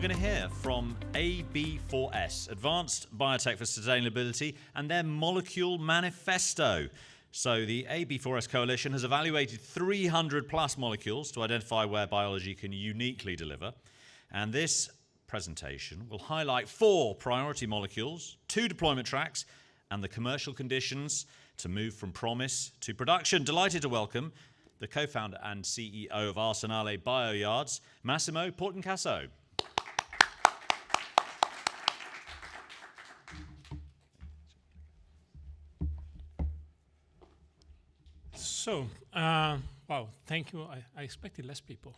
we're going to hear from AB4S, Advanced Biotech for Sustainability, and their Molecule Manifesto. So the AB4S coalition has evaluated 300 plus molecules to identify where biology can uniquely deliver. And this presentation will highlight 4 priority molecules, 2 deployment tracks, and the commercial conditions to move from promise to production. Delighted to welcome the co-founder and CEO of Arsenale Bioyards, Massimo Portincaso. So, wow, thank you. I expected less people.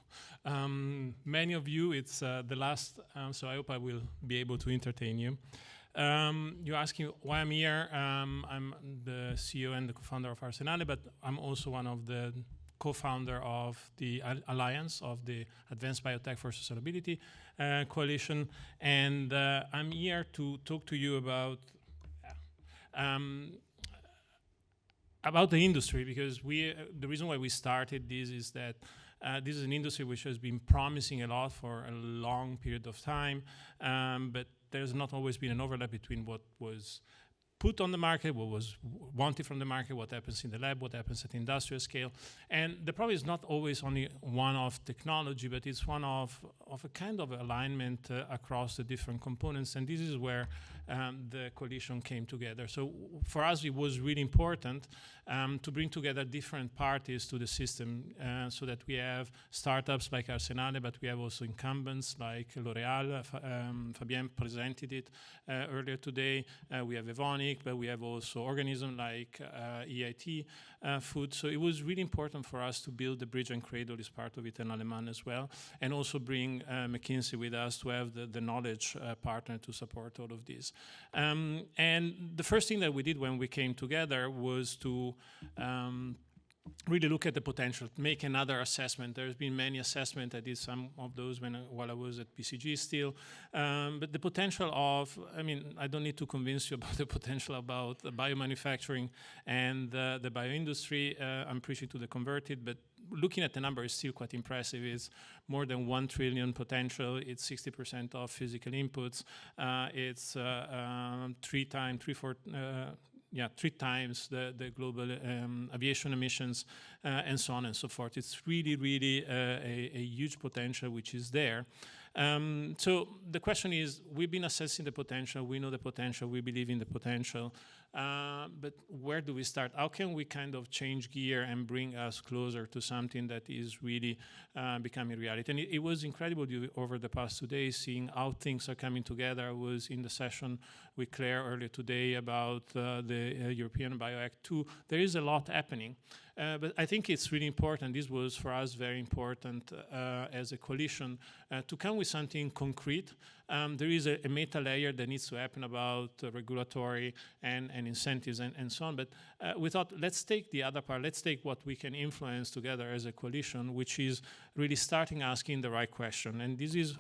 Many of you, it's the last, so I hope I will be able to entertain you. You're asking why I'm here. I'm the CEO and the co-founder of Arsenale, but I'm also one of the co-founder of the Alliance of the Advanced Biotech for Sustainability Coalition. And I'm here to talk to you about the industry, because the reason why we started this is that this is an industry which has been promising a lot for a long period of time, but there's not always been an overlap between what was put on the market, what was wanted from the market, what happens in the lab, what happens at industrial scale. And the problem is not always only one of technology, but it's one of a kind of alignment across the different components. And this is where the coalition came together. So for us, it was really important to bring together different parties to the system so that we have startups like Arsenale, but we have also incumbents like L'Oréal. Fabien presented it earlier today. We have Evonik, but we have also organisms like EIT Food. So it was really important for us to build the bridge and cradle as part of it in Aleman as well, and also bring McKinsey with us to have the knowledge partner to support all of this. And the first thing that we did when we came together was to really look at the potential, make another assessment. There's been many assessments. I did some of those while I was at BCG still. But the potential of, I don't need to convince you about the potential about the biomanufacturing and the bioindustry. I'm preaching to the converted, but looking at the number is still quite impressive. It's more than 1 trillion potential. It's 60% of physical inputs. It's 3 times the global aviation emissions, and so on and so forth. It's really, really a huge potential which is there. So the question is, we've been assessing the potential, we know the potential, we believe in the potential, but where do we start? How can we kind of change gear and bring us closer to something that is really becoming reality? And it was incredible over the past 2 days seeing how things are coming together. I was in the session with Claire earlier today about the European Bioact 2. There is a lot happening. But I think it's really important, this was for us very important as a coalition, to come with something concrete. There is a meta layer that needs to happen about regulatory and incentives and so on, but we thought, let's take the other part, let's take what we can influence together as a coalition, which is really starting asking the right question. And this is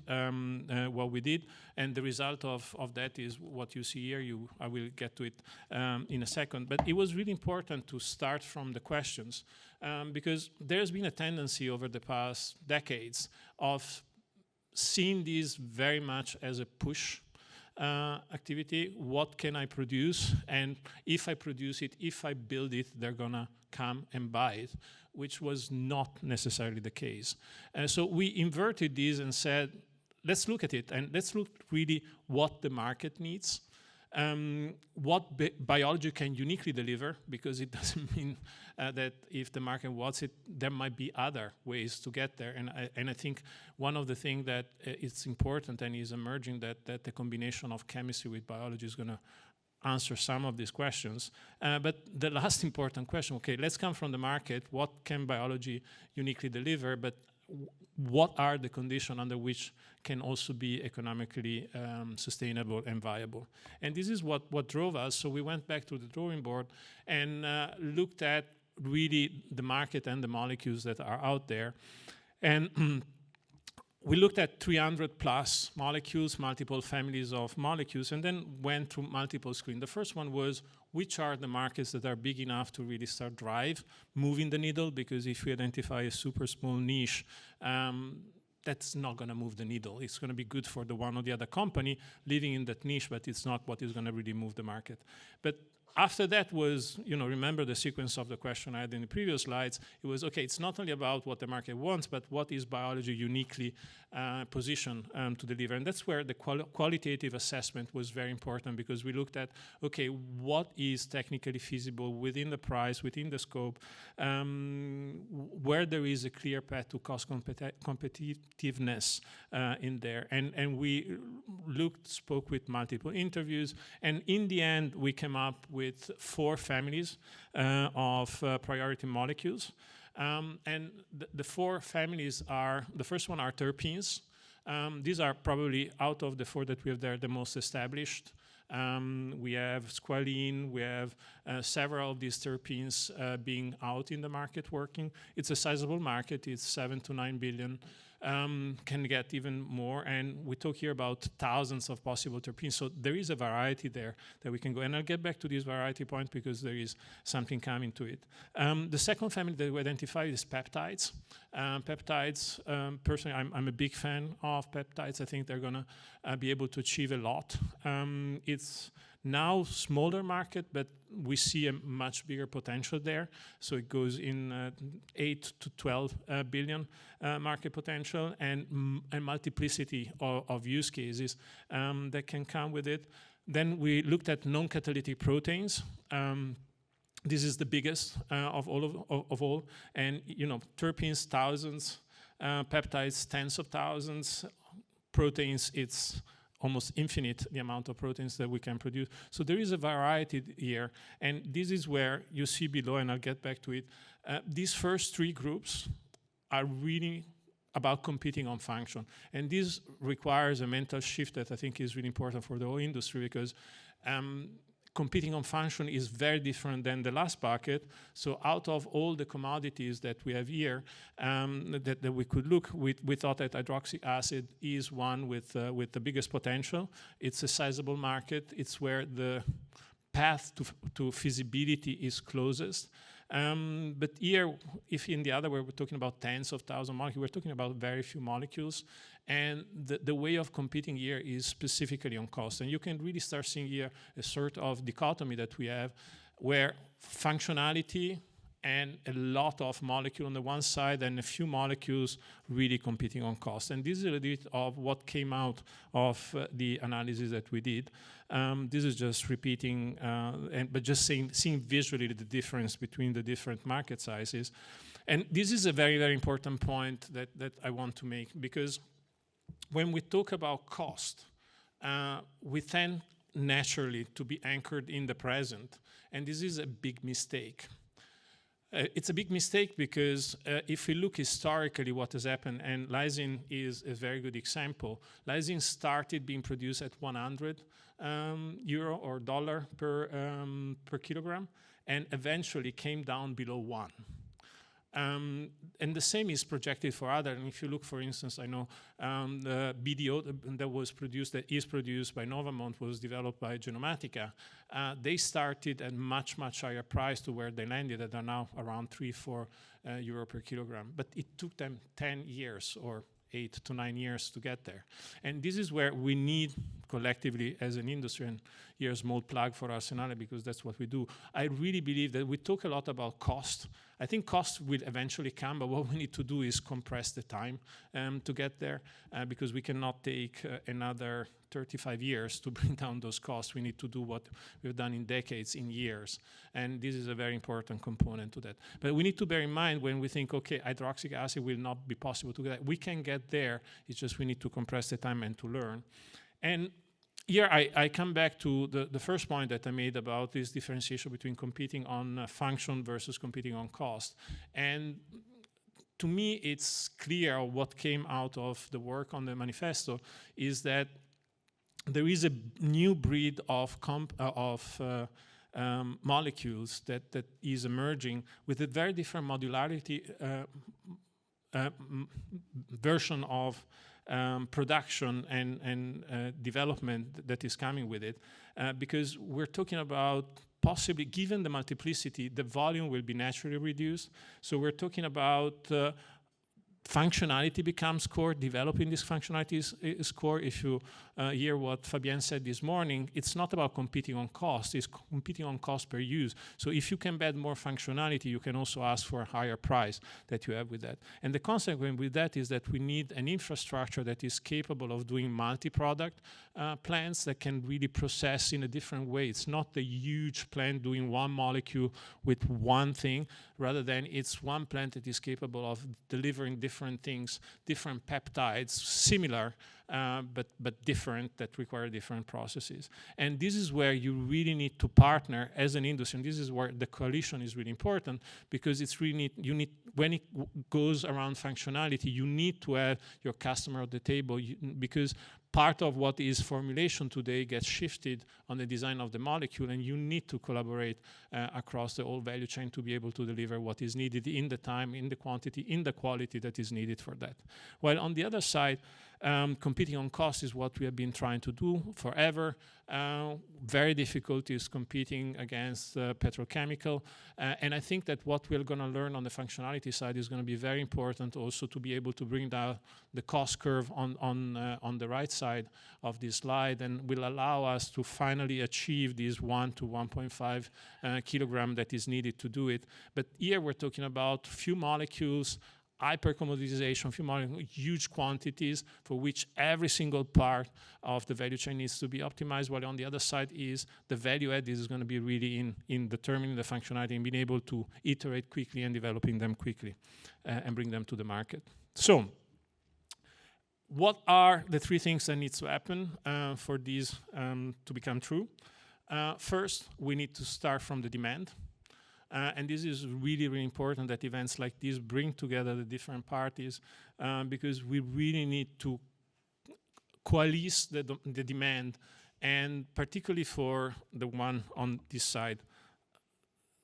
what we did, and the result of that is what you see here. I will get to it in a second, but it was really important to start from the questions, because there's been a tendency over the past decades of seeing this very much as a push activity. What can I produce? And if I produce it, if I build it, they're gonna come and buy it, which was not necessarily the case. So we inverted this and said, let's look at it and let's look really what the market needs. What biology can uniquely deliver, because it doesn't mean that if the market wants it, there might be other ways to get there. And I think one of the things that is important and is emerging that the combination of chemistry with biology is going to answer some of these questions. But the last important question, okay, let's come from the market. What can biology uniquely deliver? But what are the conditions under which can also be economically sustainable and viable? And this is what drove us. So we went back to the drawing board and looked at really the market and the molecules that are out there. And we looked at 300 plus molecules, multiple families of molecules, and then went through multiple screens. The first one was, which are the markets that are big enough to really moving the needle? Because if we identify a super small niche, that's not going to move the needle. It's going to be good for the one or the other company living in that niche, but it's not what is going to really move the market. But after that was, remember the sequence of the question I had in the previous slides. It was, okay, it's not only about what the market wants, but what is biology uniquely positioned to deliver. And that's where the qualitative assessment was very important, because we looked at, okay, what is technically feasible within the price, within the scope, where there is a clear path to cost competitiveness in there. And we spoke with multiple interviews, and in the end, we came up with 4 families of priority molecules. And the 4 families are, the first one are terpenes. These are probably, out of the 4 that we have there, the most established. We have squalene, we have several of these terpenes being out in the market working. It's a sizable market, it's 7 to 9 billion. Can get even more, and we talk here about thousands of possible terpenes. So there is a variety there that we can go, and I'll get back to this variety point because there is something coming to it. The second family that we identified is peptides. Peptides, personally, I'm a big fan of peptides. I think they're going to be able to achieve a lot. It's now smaller market, but we see a much bigger potential there. So it goes in 8 to 12 billion market potential, and a multiplicity of use cases that can come with it. Then we looked at non-catalytic proteins. This is the biggest of all. And terpenes, thousands, peptides, tens of thousands, proteins, it's almost infinite, the amount of proteins that we can produce. So there is a variety here, and this is where you see below, and I'll get back to it, these first 3 groups are really about competing on function. And this requires a mental shift that I think is really important for the whole industry, because competing on function is very different than the last bucket. So out of all the commodities that we have here that we could look, we thought that hydroxy acid is one with the biggest potential. It's a sizable market. It's where the path to feasibility is closest. But here, if in the other way we're talking about tens of thousands of molecules, we're talking about very few molecules. And the way of competing here is specifically on cost. And you can really start seeing here a sort of dichotomy that we have, where functionality and a lot of molecule on the one side and a few molecules really competing on cost. And this is a little bit of what came out of the analysis that we did. This is just repeating, but just seeing visually the difference between the different market sizes. And this is a very, very important point that I want to make, because when we talk about cost, we tend naturally to be anchored in the present, and this is a big mistake. It's a big mistake because if we look historically what has happened, and lysine is a very good example. Lysine started being produced at 100 euro or dollar per kilogram, and eventually came down below 1. And the same is projected for other. And if you look, for instance, I know the BDO that is produced by Novamont was developed by Genomatica. They started at much, much higher price to where they landed, that are now around 3-4 euro per kilogram. But it took them 10 years or 8 to 9 years to get there. And this is where we need collectively as an industry, and here's a small plug for Arsenale because that's what we do. I really believe that we talk a lot about cost. I think cost will eventually come, but what we need to do is compress the time to get there because we cannot take another 35 years to bring down those costs. We need to do what we've done in decades, in years. And this is a very important component to that. But we need to bear in mind when we think, okay, hydroxy acid will not be possible to get. We can get there. It's just we need to compress the time and to learn. And here I come back to the first point that I made about this differentiation between competing on function versus competing on cost. And to me, it's clear what came out of the work on the manifesto is that there is a new breed of molecules that is emerging with a very different modularity version of production and development that is coming with it, because we're talking about possibly, given the multiplicity, the volume will be naturally reduced. So we're talking about functionality becomes core. Developing this functionality is core. If you hear what Fabienne said this morning, it's not about competing on cost, it's competing on cost per use. So if you can add more functionality, you can also ask for a higher price that you have with that. And the consequence with that is that we need an infrastructure that is capable of doing multi-product plants that can really process in a different way. It's not the huge plant doing one molecule with one thing, rather than it's one plant that is capable of delivering different things, different peptides, similar, but different, that require different processes. And this is where you really need to partner as an industry, and this is where the coalition is really important, because it's really when it goes around functionality, you need to have your customer at the table, because part of what is formulation today gets shifted on the design of the molecule, and you need to collaborate across the whole value chain to be able to deliver what is needed in the time, in the quantity, in the quality that is needed for that. While on the other side, competing on cost is what we have been trying to do forever. Very difficult is competing against petrochemical. And I think that what we're going to learn on the functionality side is going to be very important also to be able to bring down the cost curve on the right side of this slide, and will allow us to finally achieve this 1 to 1.5 kilogram that is needed to do it. But here we're talking about few molecules, hyper-commoditization, huge quantities for which every single part of the value chain needs to be optimized, while on the other side is the value add is going to be really in determining the functionality and being able to iterate quickly and developing them quickly and bring them to the market. So, what are the 3 things that need to happen for these to become true? First, we need to start from the demand. And this is really, really important that events like this bring together the different parties, because we really need to coalesce the demand, and particularly for the one on this side.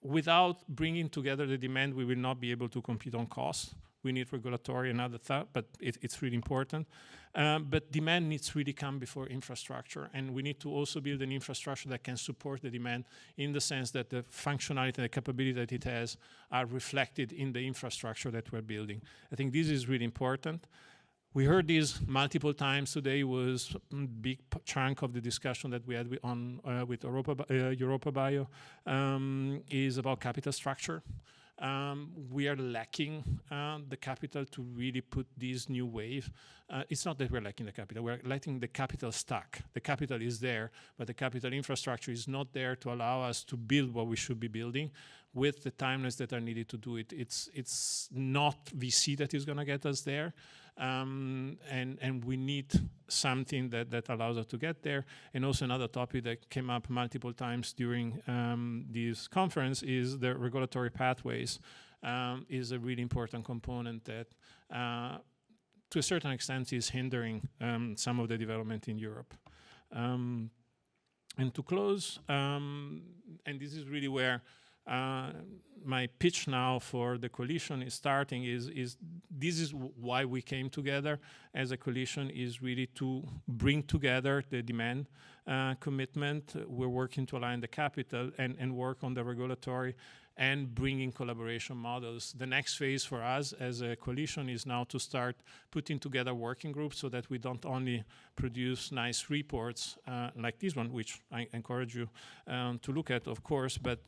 Without bringing together the demand, we will not be able to compete on cost. We need regulatory and other stuff, but it's really important. But demand needs to really come before infrastructure, and we need to also build an infrastructure that can support the demand in the sense that the functionality and the capability that it has are reflected in the infrastructure that we're building. I think this is really important. We heard this multiple times today. Was a big chunk of the discussion that we had with Europa Bio is about capital structure. We are lacking the capital to really put this new wave. It's not that we're lacking the capital, we're lacking the capital stack. The capital is there, but the capital infrastructure is not there to allow us to build what we should be building with the timelines that are needed to do it. It's not VC that is going to get us there. And we need something that allows us to get there. And also another topic that came up multiple times during this conference is the regulatory pathways is a really important component that to a certain extent is hindering some of the development in Europe. And to close, and this is really where my pitch now for the coalition is starting, is this is why we came together as a coalition, is really to bring together the demand commitment. We're working to align the capital and work on the regulatory and bringing collaboration models. The next phase for us as a coalition is now to start putting together working groups so that we don't only produce nice reports like this one, which I encourage you to look at, of course, but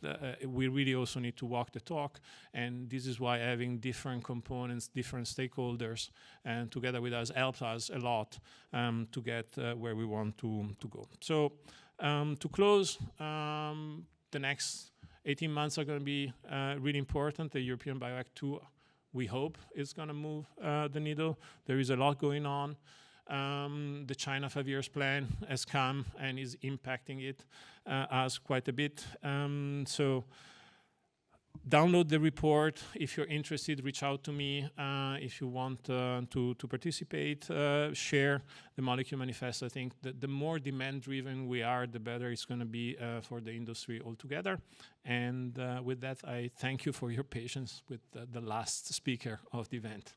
we really also need to walk the talk, and this is why having different components, different stakeholders, and together with us helps us a lot to get where we want to go. So to close, the next 18 months are going to be really important. The European Bioact 2, we hope, is going to move the needle. There is a lot going on. The China 5 years plan has come and is impacting it us quite a bit. So download the report. If you're interested, reach out to me. If you want to participate, share the Molecule Manifesto. I think that the more demand-driven we are, the better it's going to be for the industry altogether. And with that, I thank you for your patience with the last speaker of the event.